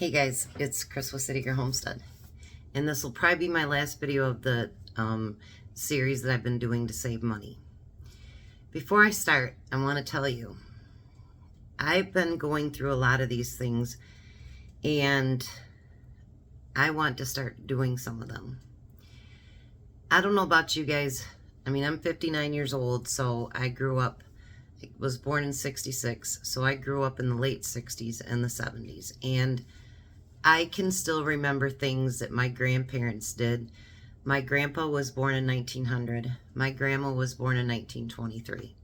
Hey guys, it's Chris with City Girl Homestead, and this will probably be my last video of the series that I've been doing to save money. Before I start, I want to tell you, I've been going through a lot of these things, and I want to start doing some of them. I don't know about you guys. I mean, I'm 59 years old, so I was born in 66, so I grew up in the late 60s and the 70s, and I can still remember things that my grandparents did. My grandpa was born in 1900. My grandma was born in 1923.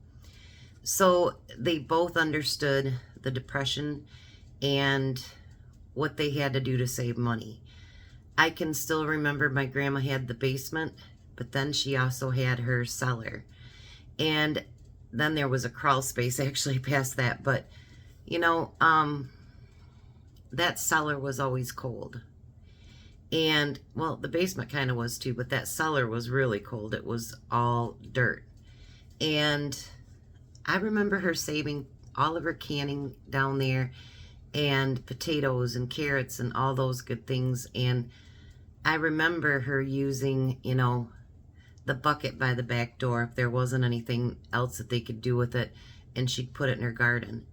So they both understood the Depression and what they had to do to save money. I can still remember my grandma had the basement, but then she also had her cellar. And then there was a crawl space actually past that. But, you know, that cellar was always cold. And, well, the basement kind of was too, but that cellar was really cold. It was all dirt. And I remember her saving all of her canning down there and potatoes and carrots and all those good things. And I remember her using, you know, the bucket by the back door if there wasn't anything else that they could do with it, and she'd put it in her garden.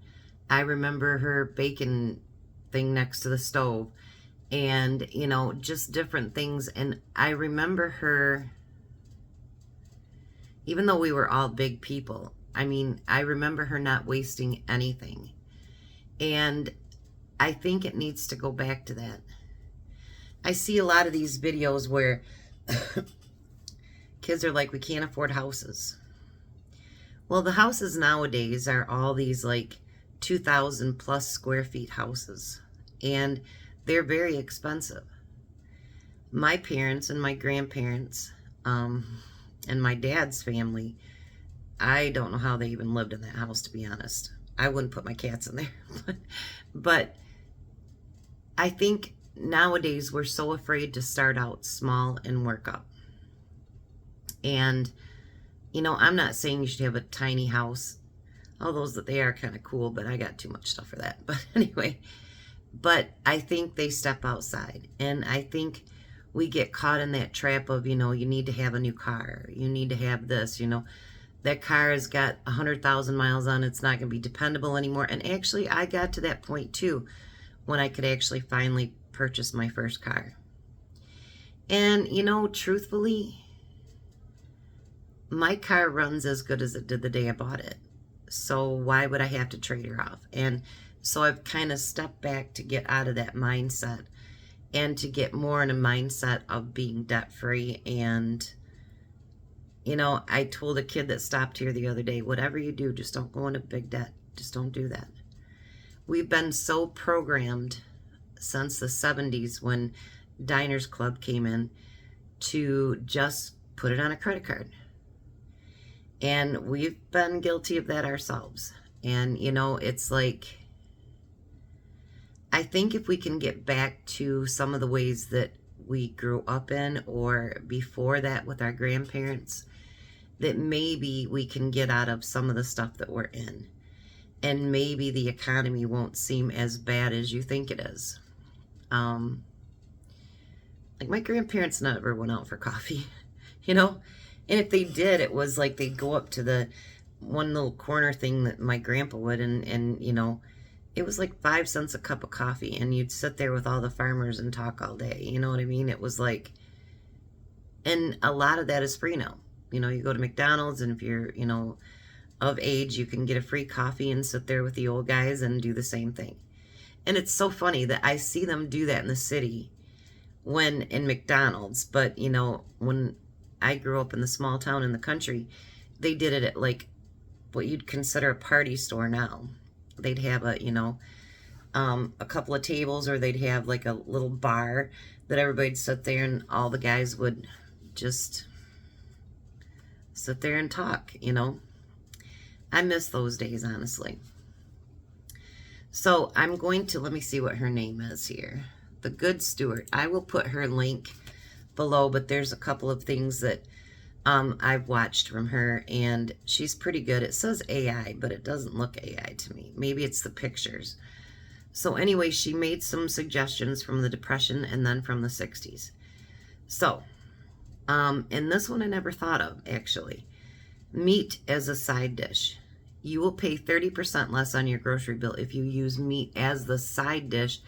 I remember her baking thing next to the stove, and you know, just different things. And I remember her, even though we were all big people, I mean, I remember her not wasting anything. And I think it needs to go back to that. I see a lot of these videos where kids are like, we can't afford houses. Well, the houses nowadays are all these like 2,000 plus square feet houses, and they're very expensive. My parents and my grandparents and my dad's family, I don't know how they even lived in that house, to be honest. I wouldn't put my cats in there. But I think nowadays we're so afraid to start out small and work up. And, you know, I'm not saying you should have a tiny house. All those that they are kind of cool, but I got too much stuff for that. But anyway, but I think they step outside. And I think we get caught in that trap of, you know, you need to have a new car. You need to have this, you know. That car has got 100,000 miles on it. It's not going to be dependable anymore. And actually, I got to that point too, when I could actually finally purchase my first car. And, you know, truthfully, my car runs as good as it did the day I bought it. So why would I have to trade her off? And so I've kind of stepped back to get out of that mindset and to get more in a mindset of being debt-free. And, you know, I told a kid that stopped here the other day, whatever you do, just don't go into big debt. Just don't do that. We've been so programmed since the 70s when Diners Club came in to just put it on a credit card. And we've been guilty of that ourselves. And, you know, it's like, I think if we can get back to some of the ways that we grew up in or before that with our grandparents, that maybe we can get out of some of the stuff that we're in. And maybe the economy won't seem as bad as you think it is. Like my grandparents never went out for coffee, you know? And if they did, it was like they'd go up to the one little corner thing that my grandpa would, and you know, it was like 5 cents a cup of coffee, and you'd sit there with all the farmers and talk all day. You know what I mean? It was like, and a lot of that is free now. You know, you go to McDonald's, and if you're, you know, of age, you can get a free coffee and sit there with the old guys and do the same thing. And it's so funny that I see them do that in the city when in McDonald's, but you know, when I grew up in the small town in the country, they did it at like what you'd consider a party store now. They'd have a, you know, a couple of tables, or they'd have like a little bar that everybody'd sit there, and all the guys would just sit there and talk, you know. I miss those days, honestly. So I'm going to, let me see what her name is here. The Good Stewart. I will put her link below, but there's a couple of things that I've watched from her, and she's pretty good. It says AI, but it doesn't look AI to me. Maybe it's the pictures. So anyway, she made some suggestions from the Depression and then from the 60s. So, and this one I never thought of, actually. Meat as a side dish. You will pay 30% less on your grocery bill if you use meat as the side dish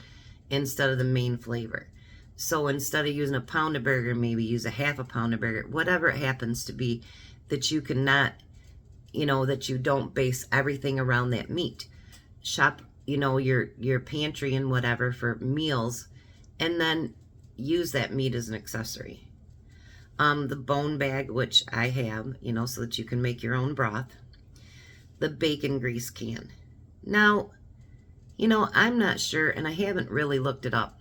instead of the main flavor. So instead of using a pound of burger, maybe use a half a pound of burger, whatever it happens to be, that you cannot, that you don't base everything around that meat. Shop, your pantry and whatever for meals, and then use that meat as an accessory. The bone bag, which I have, so that you can make your own broth. The bacon grease can. Now, I'm not sure, and I haven't really looked it up.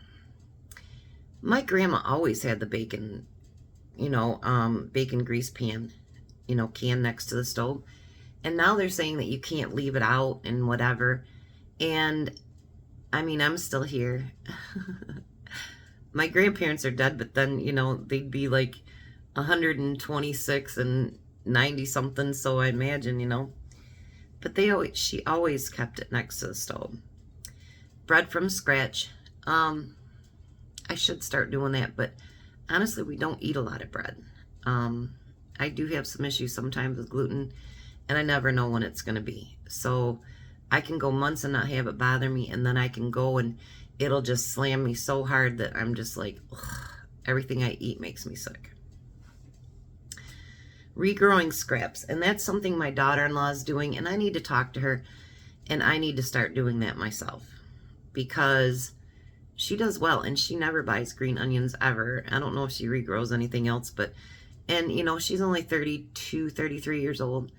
My grandma always had the bacon, bacon grease pan, can next to the stove. And now they're saying that you can't leave it out and whatever. And, I'm still here. My grandparents are dead, but then, they'd be like 126 and 90 something, so I imagine, but she always kept it next to the stove. Bread from scratch. I should start doing that, but honestly, we don't eat a lot of bread. I do have some issues sometimes with gluten, and I never know when it's going to be. So I can go months and not have it bother me, and then I can go and it'll just slam me so hard that I'm just like, ugh, everything I eat makes me sick. Regrowing scraps, and that's something my daughter-in-law is doing, and I need to talk to her, and I need to start doing that myself, because she does well, and she never buys green onions ever. I don't know if she regrows anything else, but, and she's only 32, 33 years old,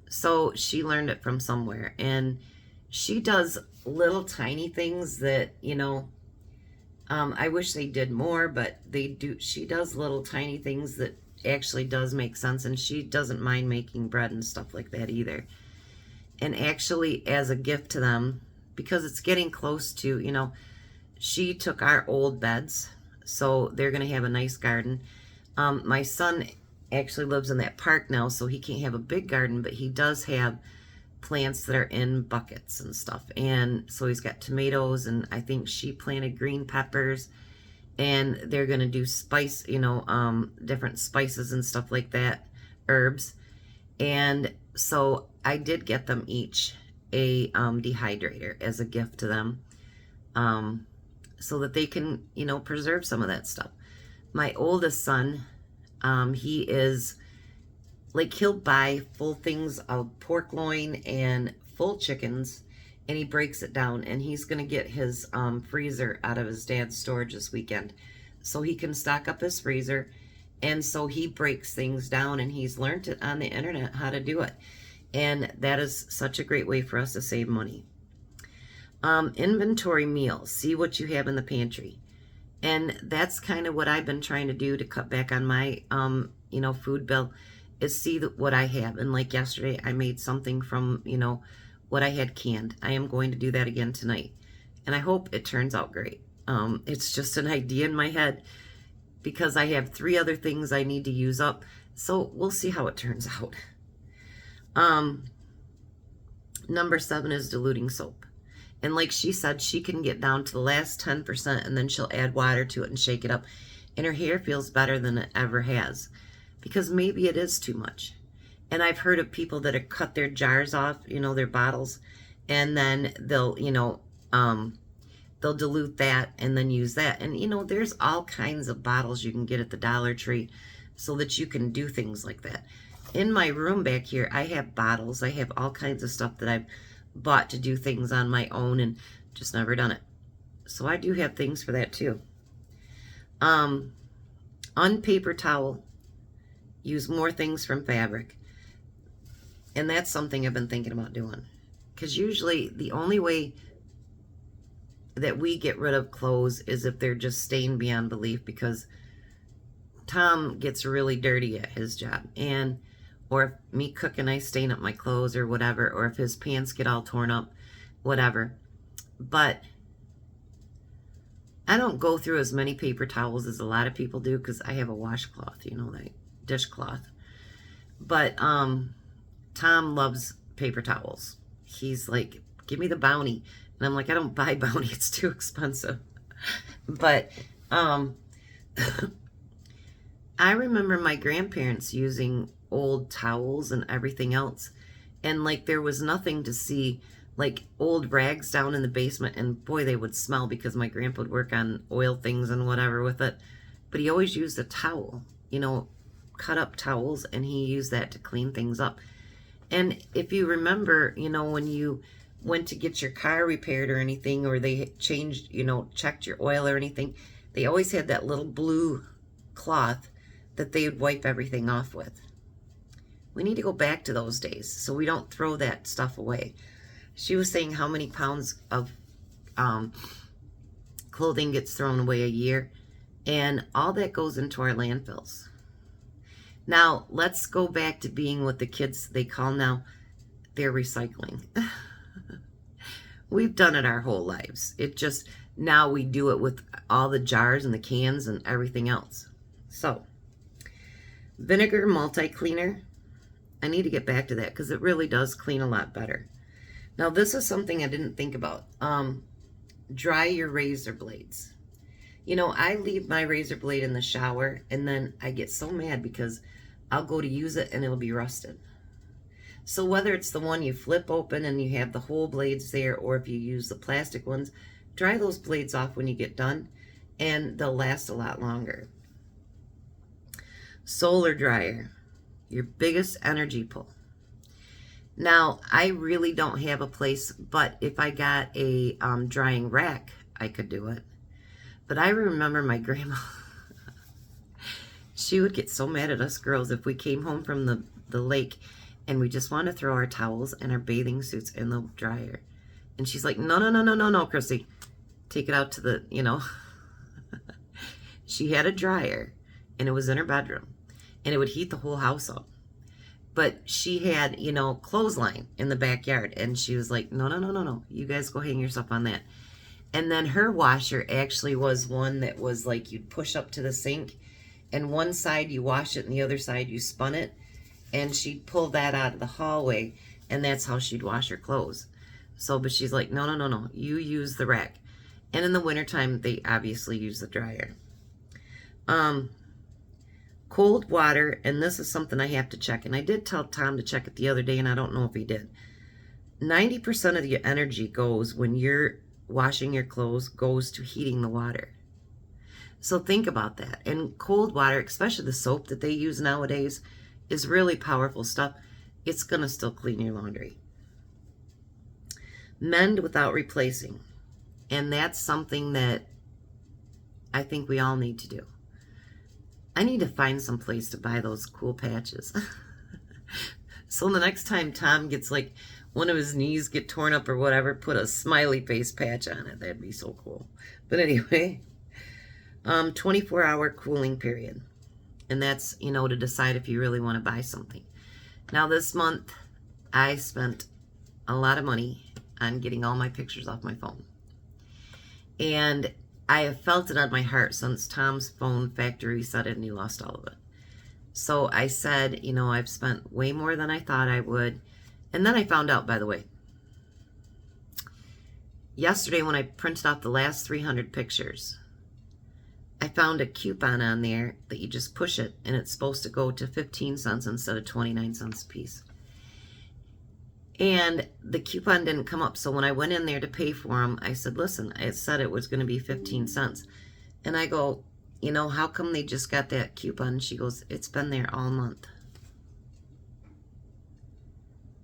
so she learned it from somewhere, and she does little tiny things that, I wish they did more, but they do. She does little tiny things that actually does make sense, and she doesn't mind making bread and stuff like that either. And actually, as a gift to them, because it's getting close to, she took our old beds, so they're going to have a nice garden. My son actually lives in that park now, so he can't have a big garden, but he does have plants that are in buckets and stuff. And so he's got tomatoes, and I think she planted green peppers, and they're going to do spice, different spices and stuff like that, herbs. And so I did get them each a dehydrator as a gift to them, so that they can, preserve some of that stuff. My oldest son, he is like, he'll buy full things of pork loin and full chickens, and he breaks it down, and he's going to get his freezer out of his dad's storage this weekend so he can stock up his freezer. And so he breaks things down, and he's learned it on the internet how to do it, and that is such a great way for us to save money. Inventory meals. See what you have in the pantry, and that's kind of what I've been trying to do to cut back on my food bill, is see what I have. And like yesterday, I made something from what I had canned. I am going to do that again tonight, and I hope it turns out great. It's just an idea in my head, because I have 3 other things I need to use up, so we'll see how it turns out. Number 7 is diluting soap. And like she said, she can get down to the last 10%, and then she'll add water to it and shake it up, and her hair feels better than it ever has, because maybe it is too much. And I've heard of people that have cut their jars off, their bottles, and then they'll dilute that and then use that. And there's all kinds of bottles you can get at the Dollar Tree so that you can do things like that. In my room back here, I have bottles. I have all kinds of stuff that I've bought to do things on my own and just never done it. So I do have things for that too. On paper towel, use more things from fabric. And that's something I've been thinking about doing, because usually the only way that we get rid of clothes is if they're just stained beyond belief, because Tom gets really dirty at his job, or if me cooking, I stain up my clothes or whatever, or if his pants get all torn up, whatever. But I don't go through as many paper towels as a lot of people do, because I have a washcloth, that dishcloth. But Tom loves paper towels. He's like, give me the Bounty. And I'm like, I don't buy Bounty. It's too expensive. But I remember my grandparents using old towels and everything else. And like there was nothing to see, like old rags down in the basement. And boy, they would smell because my grandpa would work on oil things and whatever with it. But he always used a towel, you know, cut up towels, and he used that to clean things up. And if you remember, you know, when you went to get your car repaired or anything, or they changed, you know, checked your oil or anything, they always had that little blue cloth that they would wipe everything off with. We need to go back to those days so we don't throw that stuff away. She was saying how many pounds of clothing gets thrown away a year, and all that goes into our landfills. Now, let's go back to being what the kids, they call now, they're recycling. We've done it our whole lives. It just, now we do it with all the jars and the cans and everything else. So, vinegar multi-cleaner, I need to get back to that because it really does clean a lot better. Now, this is something I didn't think about. Dry your razor blades. You know, I leave my razor blade in the shower, and then I get so mad because I'll go to use it and it'll be rusted. So whether it's the one you flip open and you have the whole blades there, or if you use the plastic ones, dry those blades off when you get done, and they'll last a lot longer. Solar dryer, your biggest energy pull. Now, I really don't have a place, but if I got a drying rack, I could do it. But I remember my grandma, she would get so mad at us girls if we came home from the lake and we just want to throw our towels and our bathing suits in the dryer. And she's like, no, no, no, no, no, no, Chrissy. Take it out to the, you know. She had a dryer, and it was in her bedroom, and it would heat the whole house up. But she had, you know, clothesline in the backyard, and she was like, no, no, no, no, no. You guys go hang yourself on that. And then her washer actually was one that was like you'd push up to the sink, and one side you wash it and the other side you spun it, and she'd pull that out of the hallway, and that's how she'd wash her clothes. So, but she's like, no, no, no, no, you use the rack. And in the wintertime, they obviously use the dryer. Cold water, and this is something I have to check, and I did tell Tom to check it the other day, and I don't know if he did. 90% of your energy goes when you're washing your clothes, goes to heating the water. So think about that. And cold water, especially the soap that they use nowadays, is really powerful stuff. It's going to still clean your laundry. Mend without replacing. And that's something that I think we all need to do. I need to find some place to buy those cool patches. So the next time Tom gets like one of his knees get torn up or whatever, put a smiley face patch on it. That'd be so cool. But anyway, 24-hour cooling period. And that's, you know, to decide if you really want to buy something. Now this month, I spent a lot of money on getting all my pictures off my phone. And I have felt it on my heart since Tom's phone factory reset it and he lost all of it. So I said, you know, I've spent way more than I thought I would. And then I found out, by the way, yesterday when I printed out the last 300 pictures, I found a coupon on there that you just push it and it's supposed to go to 15 cents instead of 29 cents a piece. And the coupon didn't come up. So when I went in there to pay for them, I said, listen, it said it was going to be 15 cents. And I go, you know, how come they just got that coupon? She goes, it's been there all month.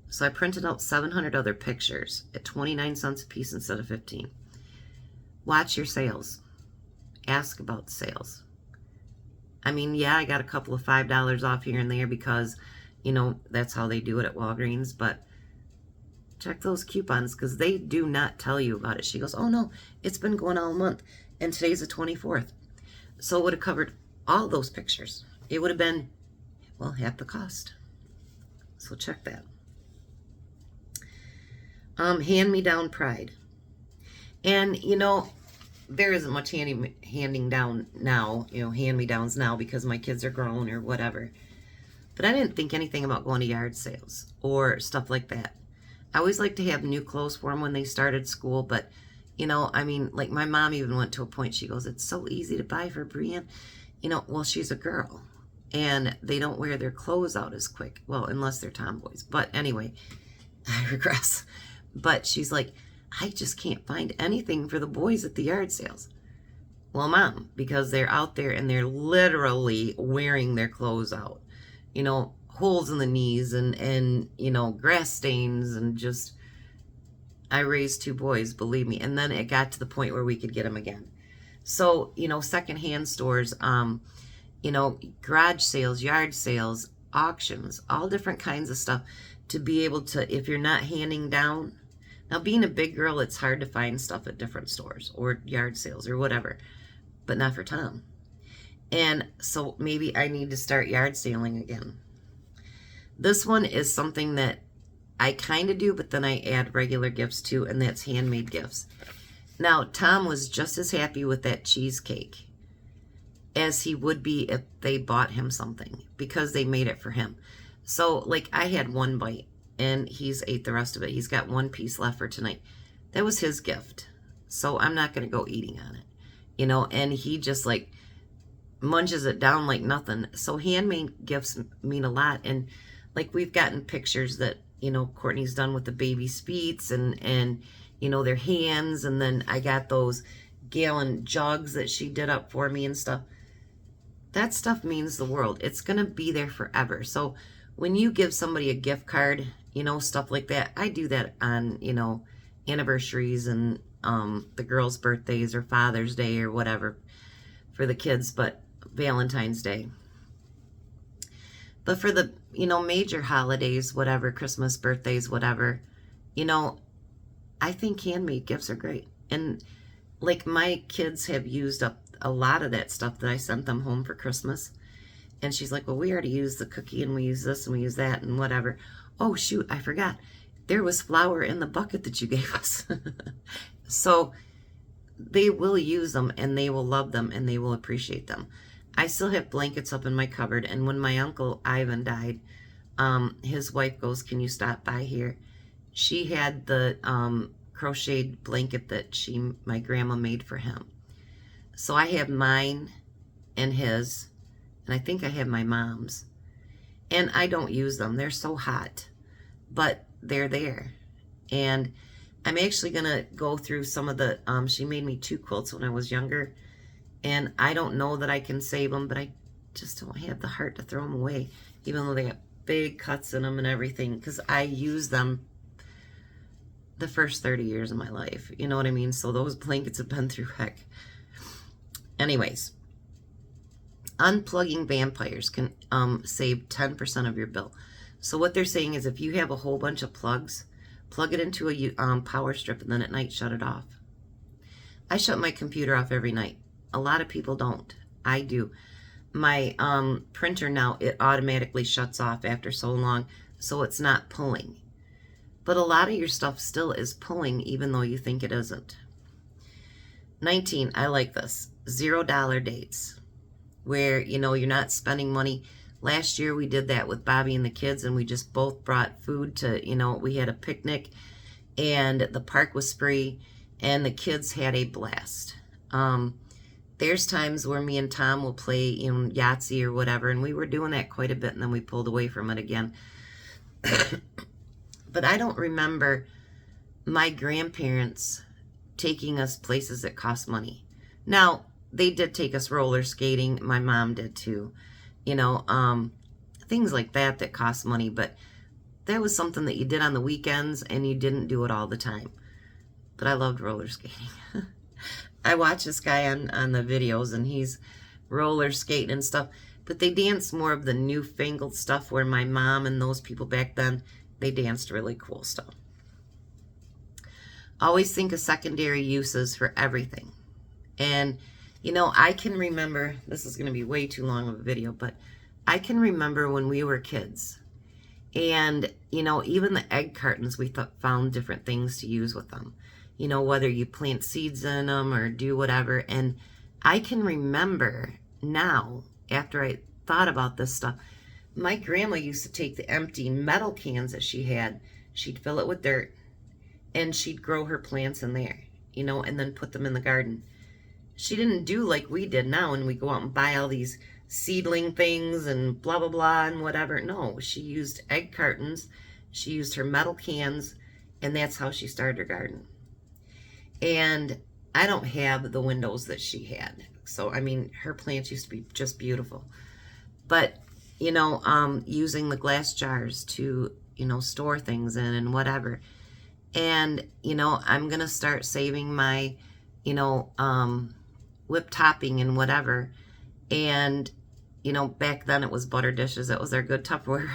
So I printed out 700 other pictures at 29 cents a piece instead of 15. Watch your sales. Ask about the sales. I mean, yeah, I got a couple of $5 off here and there because, you know, that's how they do it at Walgreens. But check those coupons because they do not tell you about it. She goes, oh no, it's been going all month. And today's the 24th. So it would have covered all those pictures. It would have been, well, half the cost. So check that. Hand-me-down pride. And, you know, there isn't much handing down now, you know, hand-me-downs now because my kids are grown or whatever. But I didn't think anything about going to yard sales or stuff like that. I always like to have new clothes for them when they started school, but, I mean, like my mom even went to a point, she goes, it's so easy to buy for Brienne. Well, she's a girl, and they don't wear their clothes out as quick. Well, unless they're tomboys. But anyway, I regress. But she's like, I just can't find anything for the boys at the yard sales. Well, Mom, because they're out there and they're literally wearing their clothes out. Holes in the knees and grass stains and just, I raised 2 boys, believe me. And then it got to the point where we could get them again. So, secondhand stores, garage sales, yard sales, auctions, all different kinds of stuff to be able to, if you're not handing down. Now, being a big girl, it's hard to find stuff at different stores or yard sales or whatever, but not for Tom. And so maybe I need to start yard saling again. This one is something that I kind of do, but then I add regular gifts too, and that's handmade gifts. Now, Tom was just as happy with that cheesecake as he would be if they bought him something because they made it for him. So, like, I had 1 bite, and he's ate the rest of it. He's got 1 piece left for tonight. That was his gift. So I'm not going to go eating on it, and he just, like, munches it down like nothing. So handmade gifts mean a lot. And, like, we've gotten pictures that, Courtney's done with the baby Speets and their hands. And then I got those gallon jugs that she did up for me and stuff. That stuff means the world. It's going to be there forever. So when you give somebody a gift card, stuff like that, I do that on, anniversaries and the girls' birthdays or Father's Day or whatever for the kids, but Valentine's Day. But for the, major holidays, whatever, Christmas, birthdays, whatever, I think handmade gifts are great. And, like, my kids have used up a lot of that stuff that I sent them home for Christmas. And she's like, well, we already used the cookie and we use this and we use that and whatever. Oh, shoot, I forgot. There was flour in the bucket that you gave us. So they will use them and they will love them and they will appreciate them. I still have blankets up in my cupboard. And when my Uncle Ivan died, his wife goes, can you stop by here? She had the crocheted blanket that my grandma made for him. So I have mine and his, and I think I have my mom's. And I don't use them. They're so hot. But they're there. And I'm actually going to go through some of the, she made me 2 quilts when I was younger. And I don't know that I can save them, but I just don't have the heart to throw them away. Even though they got big cuts in them and everything. Because I use them the first 30 years of my life. You know what I mean? So those blankets have been through heck. Anyways, unplugging vampires can save 10% of your bill. So what they're saying is if you have a whole bunch of plugs, plug it into a power strip and then at night shut it off. I shut my computer off every night. A lot of people don't. I do. My printer now, it automatically shuts off after so long, so it's not pulling. But a lot of your stuff still is pulling even though you think it isn't. 19, I like this. $0 dates. Where, you're not spending money. Last year we did that with Bobby and the kids, and we just both brought food to, we had a picnic, and the park was free, and the kids had a blast. There's times where me and Tom will play, Yahtzee or whatever, and we were doing that quite a bit, and then we pulled away from it again. But I don't remember my grandparents taking us places that cost money. Now, they did take us roller skating. My mom did too. Things like that cost money. But that was something that you did on the weekends and you didn't do it all the time. But I loved roller skating. I watch this guy on the videos and he's roller skating and stuff. But they dance more of the newfangled stuff where my mom and those people back then, they danced really cool stuff. Always think of secondary uses for everything. And I can remember, this is going to be way too long of a video, but I can remember when we were kids. And, even the egg cartons, we found different things to use with them. Whether you plant seeds in them or do whatever. And I can remember now, after I thought about this stuff, my grandma used to take the empty metal cans that she she'd fill it with dirt, and she'd grow her plants in there, and then put them in the garden. She didn't do like we did now, and we go out and buy all these seedling things and blah, blah, blah, and whatever. No, she used egg cartons. She used her metal cans, and that's how she started her garden. And I don't have the windows that she had. So, I mean, her plants used to be just beautiful. But, using the glass jars to, store things in and whatever. And, I'm going to start saving my, whipped topping and whatever. And, back then it was butter dishes. That was our good Tupperware.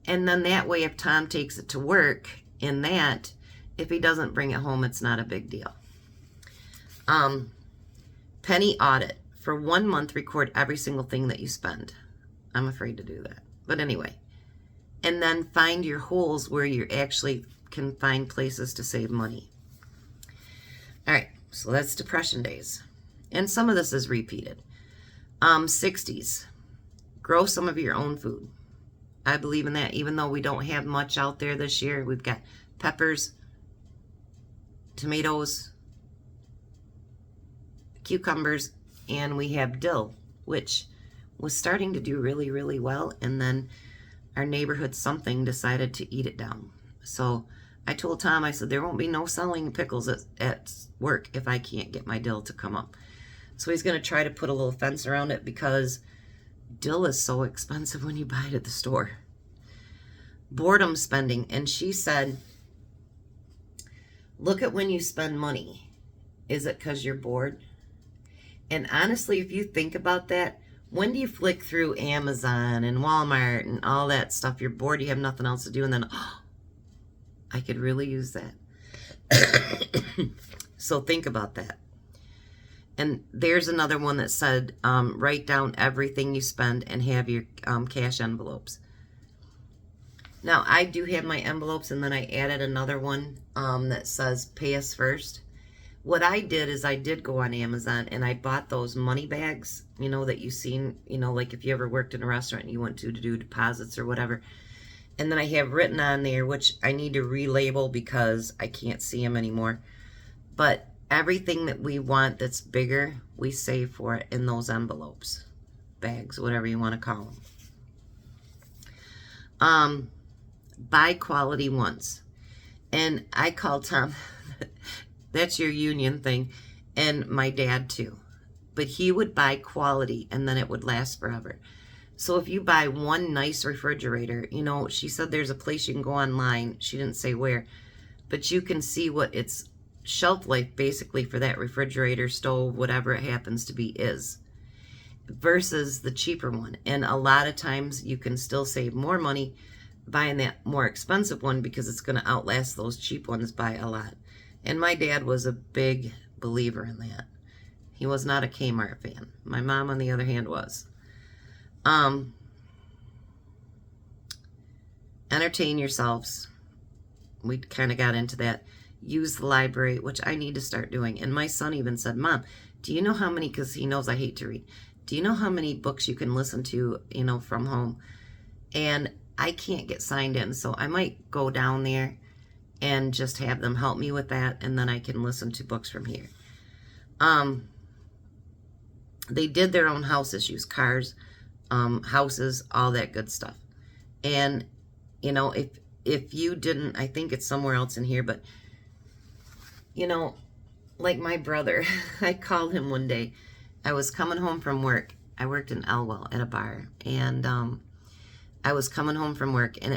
And then that way, if Tom takes it to work in that, if he doesn't bring it home, it's not a big deal. Penny audit. For 1 month, record every single thing that you spend. I'm afraid to do that. But anyway. And then find your holes where you actually can find places to save money. All right, so that's depression days. And some of this is repeated. 60's. Grow some of your own food. I believe in that, even though we don't have much out there this year. We've got peppers, tomatoes, cucumbers, and we have dill, which was starting to do really, really well. And then our neighborhood something decided to eat it down. So I told Tom, I said, there won't be no selling pickles at work if I can't get my dill to come up. So he's going to try to put a little fence around it because dill is so expensive when you buy it at the store. Boredom spending. And she said, look at when you spend money. Is it because you're bored? And honestly, if you think about that, when do you flick through Amazon and Walmart and all that stuff? You're bored, you have nothing else to do, and then, oh, I could really use that. So think about that. And there's another one that said, write down everything you spend and have your cash envelopes. Now, I do have my envelopes, and then I added another one that says pay us first. What I did is I did go on Amazon and I bought those money bags, that you've seen, like if you ever worked in a restaurant and you went to do deposits or whatever. And then I have written on there, which I need to relabel because I can't see them anymore. But everything that we want that's bigger, we save for it in those envelopes, bags, whatever you want to call them. Buy quality ones. And I called Tom, that's your union thing, and my dad too. But he would buy quality and then it would last forever. So if you buy one nice refrigerator, she said there's a place you can go online. She didn't say where, but you can see what its shelf life basically for that refrigerator, stove, whatever it happens to be is, versus the cheaper one. And a lot of times you can still save more money buying that more expensive one because it's going to outlast those cheap ones by a lot. And my dad was a big believer in that. He was not a Kmart fan. My mom, on the other hand, was. Entertain yourselves. We kind of got into that. Use the library, which I need to start doing. And my son even said, Mom, do you know how many, because he knows I hate to read, do you know how many books you can listen to, from home? And I can't get signed in, so I might go down there and just have them help me with that, and then I can listen to books from here. They did their own house issues, cars, houses, all that good stuff. And, if you didn't, I think it's somewhere else in here, but, like my brother, I called him one day. I was coming home from work. I worked in Elwell at a bar, and I was coming home from work, and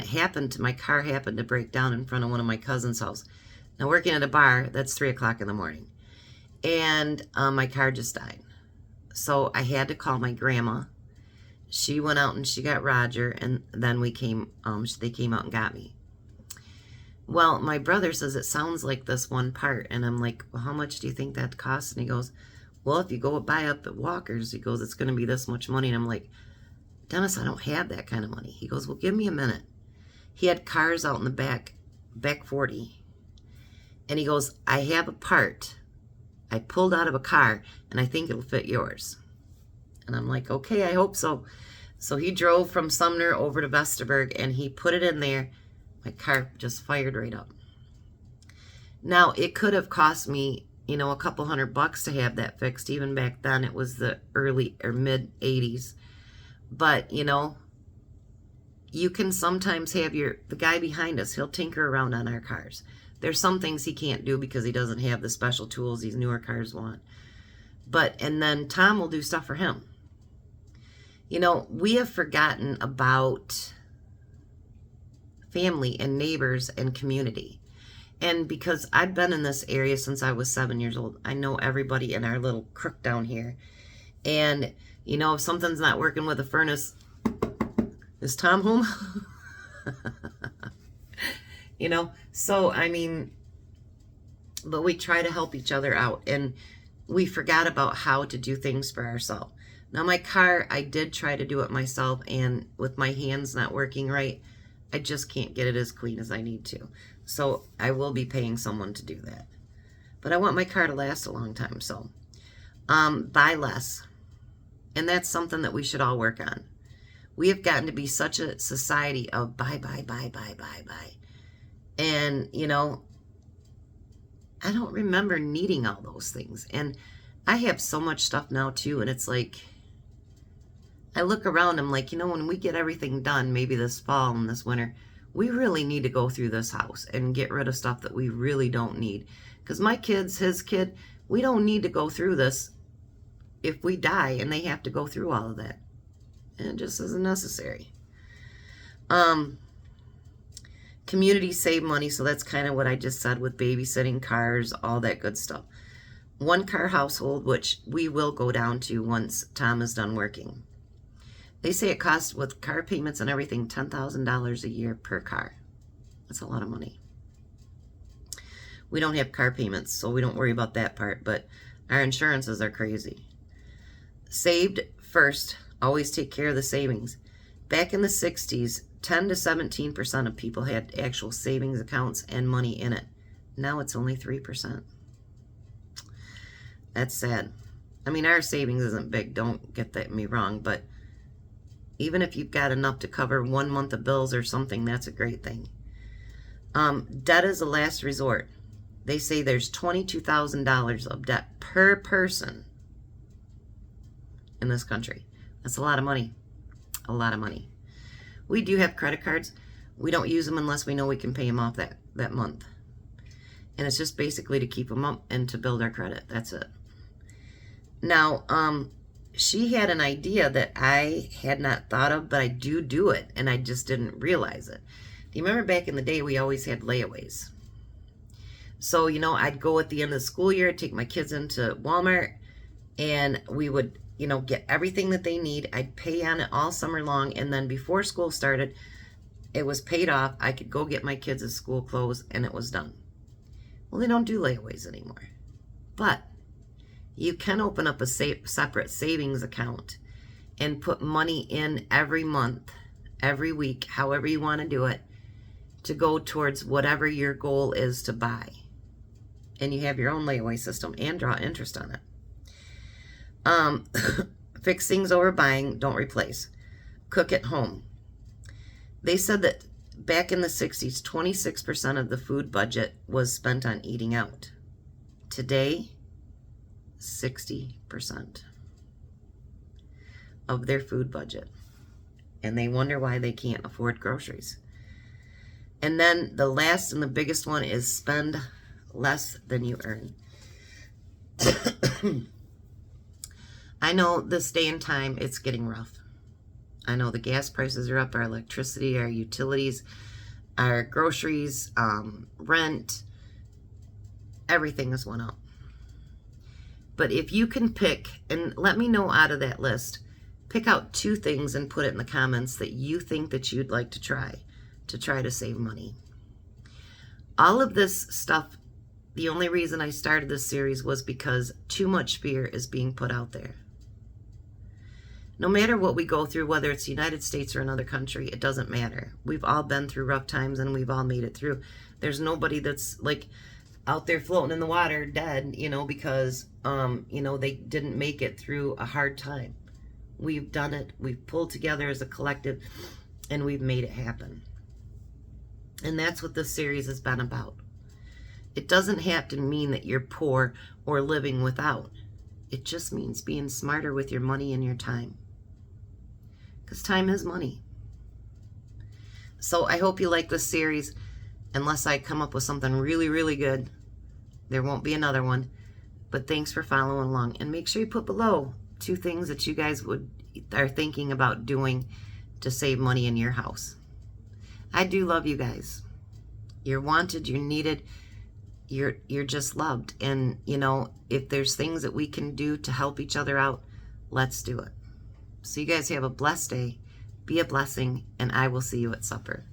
my car happened to break down in front of one of my cousin's house. Now, working at a bar, that's 3 o'clock in the morning. And my car just died. So I had to call my grandma. She went out and she got Roger, and then they came out and got me. Well, my brother says it sounds like this one part, and I'm like, well, how much do you think that costs? And he goes, well, if you go buy up at Walker's, he goes, it's going to be this much money. And I'm like, Dennis, I don't have that kind of money. He goes, well, give me a minute. He had cars out in the back 40. And he goes, I have a part I pulled out of a car, and I think it'll fit yours. And I'm like, okay, I hope so. So he drove from Sumner over to Vesterberg and he put it in there. My car just fired right up. Now, it could have cost me, you know, a couple $100 to have that fixed. Even back then, it was the early or mid 80s. But, you know, you can sometimes have the guy behind us, he'll tinker around on our cars. There's some things he can't do because he doesn't have the special tools these newer cars want. And then Tom will do stuff for him. You know, we have forgotten about family and neighbors and community. And because I've been in this area since I was 7 years old, I know everybody in our little crook down here. And, you know, if something's not working with the furnace, is Tom home? You know, so, I mean, but we try to help each other out. And we forgot about how to do things for ourselves. Now, my car, I did try to do it myself. And with my hands not working right, I just can't get it as clean as I need to. So I will be paying someone to do that. But I want my car to last a long time. So buy less. And that's something that we should all work on. We have gotten to be such a society of buy. And, you know, I don't remember needing all those things. And I have so much stuff now too. And it's like, I look around, I'm like, you know, when we get everything done, maybe this fall and this winter, we really need to go through this house and get rid of stuff that we really don't need. Because my kids, his kid, we don't need to go through this if we die and they have to go through all of that. And it just isn't necessary. Communities save money, so that's kind of what I just said with babysitting, cars, all that good stuff. One car household, which we will go down to once Tom is done working. They say it costs, with car payments and everything, $10,000 a year per car. That's a lot of money. We don't have car payments, so we don't worry about that part, but our insurances are crazy. Saved first. Always take care of the savings. Back in the 60s, 10 to 17% of people had actual savings accounts and money in it. Now it's only 3%. That's sad. I mean, our savings isn't big, don't get me wrong, but even if you've got enough to cover 1 month of bills or something, that's a great thing. Debt is a last resort. They say there's $22,000 of debt per person in this country. That's a lot of money. A lot of money. We do have credit cards. We don't use them unless we know we can pay them off that month. And it's just basically to keep them up and to build our credit. That's it. Now, she had an idea that I had not thought of, but I do it, and I just didn't realize it. Do you remember back in the day, we always had layaways? So, you know, I'd go at the end of the school year, take my kids into Walmart, and we would, you know, get everything that they need. I'd pay on it all summer long, and then before school started, it was paid off. I could go get my kids' school clothes, and it was done. Well, they don't do layaways anymore. But you can open up a separate savings account and put money in every month, every week, however you want to do it, to go towards whatever your goal is to buy. And you have your own layaway system and draw interest on it. Fix things over buying, don't replace. Cook at home. They said that back in the 60s, 26% of the food budget was spent on eating out. Today, 60% of their food budget. And they wonder why they can't afford groceries. And then the last and the biggest one is spend less than you earn. I know this day and time, it's getting rough. I know the gas prices are up, our electricity, our utilities, our groceries, rent, everything has went up. But if you can pick, and let me know out of that list, pick out 2 things and put it in the comments that you think that you'd like to try to save money. All of this stuff, the only reason I started this series was because too much fear is being put out there. No matter what we go through, whether it's the United States or another country, it doesn't matter. We've all been through rough times and we've all made it through. There's nobody that's like out there floating in the water dead, you know, because, you know, they didn't make it through a hard time. we've done it. We've pulled together as a collective, and we've made it happen. And that's what this series has been about. It doesn't have to mean that you're poor or living without. It just means being smarter with your money and your time. Because time is money. So I hope you like this series. Unless I come up with something really, really good, there won't be another one. But thanks for following along. And make sure you put below 2 things that you guys are thinking about doing to save money in your house. I do love you guys. You're wanted, you're needed, you're just loved. And, you know, if there's things that we can do to help each other out, let's do it. So you guys have a blessed day. Be a blessing, and I will see you at supper.